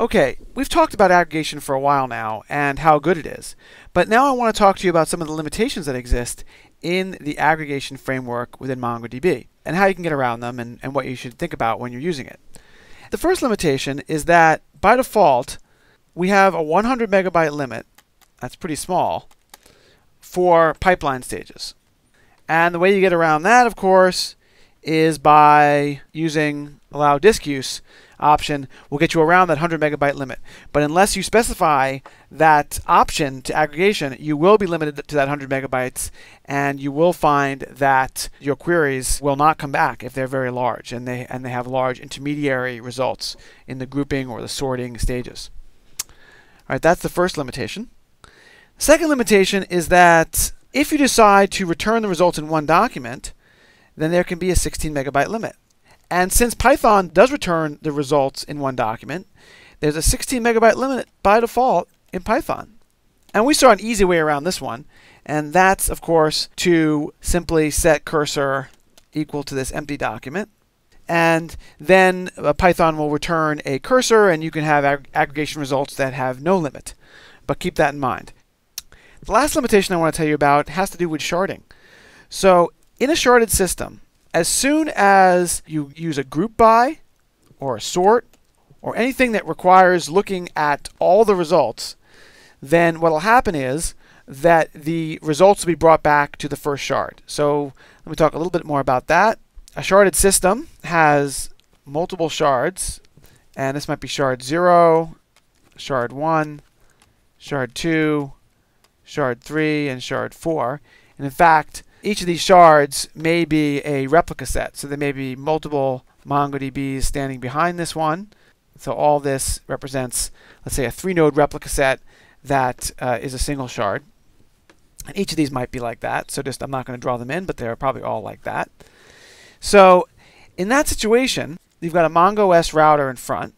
Okay, we've talked about aggregation for a while now and how good it is. But now I want to talk to you about some of the limitations that exist in the aggregation framework within MongoDB and how you can get around them and what you should think about when you're using it. The first limitation is that by default, we have a 100 megabyte limit, that's pretty small, for pipeline stages. And the way you get around that, of course, is by using allow disk use option will get you around that 100 megabyte limit. But unless you specify that option to aggregation, you will be limited to that 100 megabytes, and you will find that your queries will not come back if they're very large and they have large intermediary results in the grouping or the sorting stages. All right, that's the first limitation. Second limitation is that if you decide to return the results in one document, then there can be a 16 megabyte limit. And since Python does return the results in one document, there's a 16 megabyte limit by default in Python. And we saw an easy way around this one, and that's, of course, to simply set cursor equal to this empty document. And then Python will return a cursor, and you can have aggregation results that have no limit. But keep that in mind. The last limitation I want to tell you about has to do with sharding. So in a sharded system, as soon as you use a group by or a sort or anything that requires looking at all the results, then what will happen is that the results will be brought back to the first shard. So let me talk a little bit more about that. A sharded system has multiple shards, and this might be shard 0, shard 1, shard 2, shard 3, and shard 4. And in fact, each of these shards may be a replica set. So there may be multiple MongoDBs standing behind this one. So all this represents, let's say, a 3-node replica set that is a single shard. And each of these might be like that. So I'm not going to draw them in, but they're probably all like that. So in that situation, you've got a MongoOS router in front,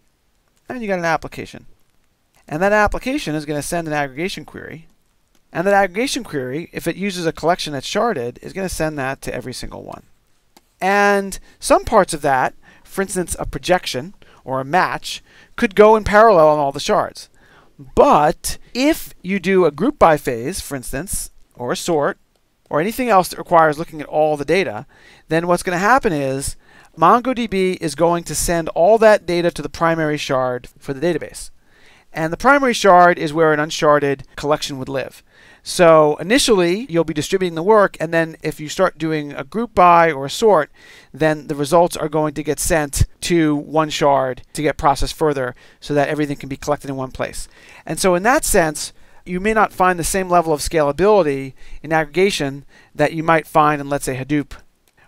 and you got an application. And that application is going to send an aggregation query. And that aggregation query, if it uses a collection that's sharded, is going to send that to every single one. And some parts of that, for instance, a projection or a match, could go in parallel on all the shards. But if you do a group by phase, for instance, or a sort, or anything else that requires looking at all the data, then what's going to happen is MongoDB is going to send all that data to the primary shard for the database. And the primary shard is where an unsharded collection would live. So initially, you'll be distributing the work, and then if you start doing a group by or a sort, then the results are going to get sent to one shard to get processed further so that everything can be collected in one place. And so in that sense, you may not find the same level of scalability in aggregation that you might find in, let's say, Hadoop,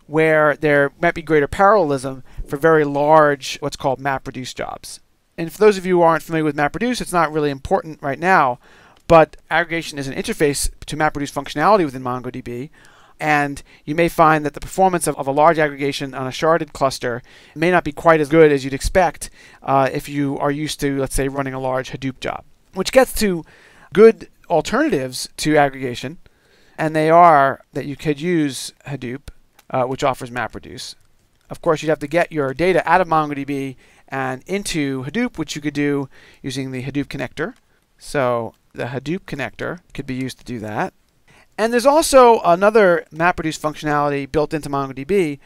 where there might be greater parallelism for very large, what's called MapReduce jobs. And for those of you who aren't familiar with MapReduce, it's not really important right now, but aggregation is an interface to MapReduce functionality within MongoDB, and you may find that the performance of a large aggregation on a sharded cluster may not be quite as good as you'd expect if you are used to, let's say, running a large Hadoop job. Which gets to good alternatives to aggregation, and they are that you could use Hadoop, which offers MapReduce. Of course, you'd have to get your data out of MongoDB and into Hadoop, which you could do using the Hadoop connector. So the Hadoop connector could be used to do that. And there's also another MapReduce functionality built into MongoDB,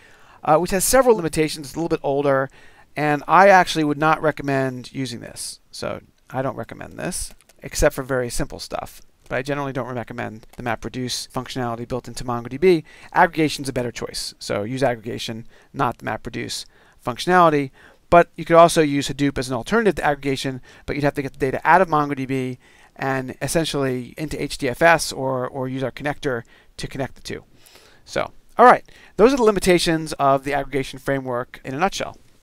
which has several limitations. It's a little bit older, and I actually would not recommend using this. So I don't recommend this, except for very simple stuff. But I generally don't recommend the MapReduce functionality built into MongoDB. Aggregation is a better choice. So use aggregation, not the MapReduce functionality. But you could also use Hadoop as an alternative to aggregation, but you'd have to get the data out of MongoDB and essentially into HDFS or use our connector to connect the two. So, all right, those are the limitations of the aggregation framework in a nutshell.